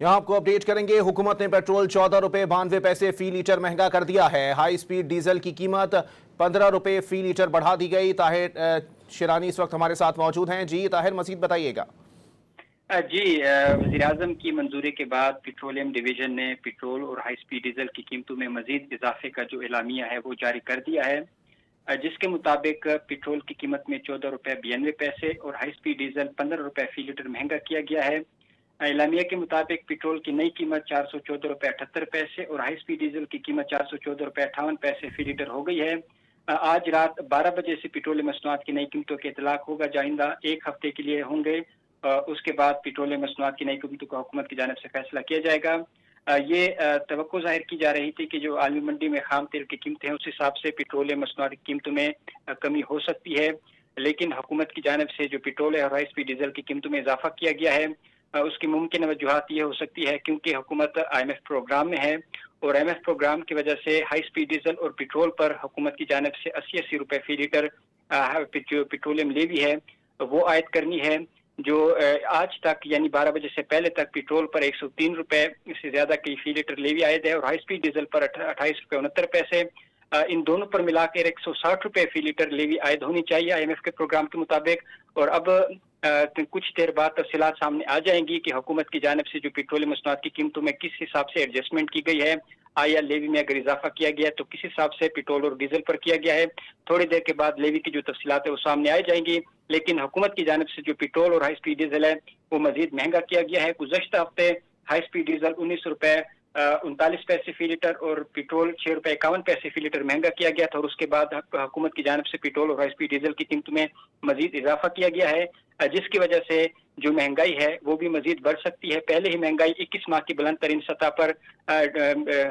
यहाँ आपको अपडेट करेंगे। हुकूमत ने पेट्रोल 14 रुपए 92 पैसे फी लीटर महंगा कर दिया है। हाई स्पीड डीजल की कीमत 15 रुपए फी लीटर बढ़ा दी गई। ताहिर शिरानी इस वक्त हमारे साथ मौजूद हैं। जी ताहिर, मजीद बताइएगा। जी, वज़ीर-ए-आज़म की मंजूरी के बाद पेट्रोलियम डिवीजन ने पेट्रोल और हाई स्पीड डीजल की कीमतों में मजीद इजाफे का जो एलामिया है वो जारी कर दिया है, जिसके मुताबिक पेट्रोल की कीमत में 14 रुपये 92 पैसे और हाई स्पीड डीजल 15 रुपये फी लीटर महंगा किया गया है। एलामिया के मुताबिक पेट्रोल की नई कीमत 414 रुपये 78 पैसे और हाई स्पीड डीजल की कीमत 414 रुपये 58 पैसे फी लीटर हो गई है। आज रात 12 बजे से पेट्रोलियम मसनूआत की नई कीमतों के इतलाक होगा, जो आइंदा एक हफ्ते के लिए होंगे। उसके बाद पेट्रोलियम मसनूआत की नई कीमतों का हुकूमत की जानिब से फैसला किया जाएगा। ये तवक्को जाहिर की जा रही थी कि जो आलमी मंडी में खाम तेल की कीमतें हैं उस हिसाब से पेट्रोलियम मसनूआत की कीमतों में कमी हो सकती है, लेकिन हुकूमत की जानिब से जो पेट्रोल है और हाई स्पीड डीजल की कीमतों में इजाफा किया गया है, उसकी मुमकिन वजूहात ये हो सकती है क्योंकि हुकूमत IMF प्रोग्राम में है और IMF प्रोग्राम की वजह से हाई स्पीड डीजल और पेट्रोल पर हुकूमत की जानिब से 80-80 रुपये फी लीटर जो पेट्रोलियम लेवी है वो आयद करनी है। जो आज तक यानी 12 बजे से पहले तक पेट्रोल पर 103 रुपये से ज्यादा की फी लीटर लेवी आयद है और हाई स्पीड डीजल पर 28 रुपये 69 पैसे। इन दोनों पर मिलाकर 160 रुपये फी लीटर लेवी आयद होनी चाहिए IMF के प्रोग्राम के मुताबिक। और अब कुछ देर बाद तफसीलात सामने आ जाएंगी कि हुकूमत की जानिब से जो पेट्रोलियम मसनूआत की कीमतों में किस हिसाब से एडजस्टमेंट की गई है, आया लेवी में अगर इजाफा किया गया है तो किस हिसाब से पेट्रोल और डीजल पर किया गया है। थोड़ी देर के बाद लेवी की जो तफसीलात है वो सामने आ जाएंगी, लेकिन हुकूमत की जानिब से जो पेट्रोल और हाई स्पीड डीजल है वो मजीद महंगा किया गया है। गुज़श्ता हफ्ते हाई स्पीड डीजल 19 रुपये 39 पैसे फी लीटर और पेट्रोल 6 रुपये 51 पैसे फी लीटर महंगा किया गया था और उसके बाद हुकूमत की जानिब से पेट्रोल और हाई स्पीड डीजल की कीमतों में मजीद इजाफा किया गया है, जिसकी वजह से जो महंगाई है वो भी मजीद बढ़ सकती है। पहले ही महंगाई 21 माह की बुलंद तरीन सतह पर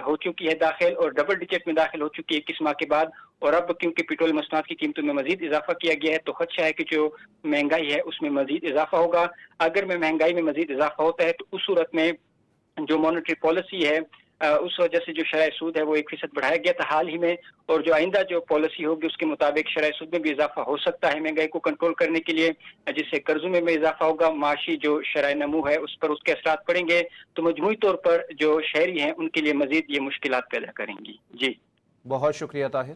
हो चुकी है दाखिल और डबल डिजिट में दाखिल हो चुकी है 21 माह के बाद। और अब क्योंकि पेट्रोल मसनूआत की कीमतों में मजीद इजाफा किया गया है तो खदशा है कि जो महंगाई है उसमें मजीद इजाफा होगा। अगर में महंगाई में मजीद इजाफा होता है तो उस सूरत में जो मॉनेटरी पॉलिसी है उस वजह से जो शरह सूद है वो 1% बढ़ाया गया था हाल ही में, और जो आइंदा जो पॉलिसी होगी उसके मुताबिक शरह सूद में भी इजाफा हो सकता है महंगाई को कंट्रोल करने के लिए, जिससे कर्जों में भी इजाफा होगा, माशी जो शरह नमू है उस पर उसके असरात पड़ेंगे, तो मजमूई तौर पर जो शहरी हैं उनके लिए मजीद ये मुश्किलात पैदा करेंगी। जी बहुत शुक्रिया ताहिर।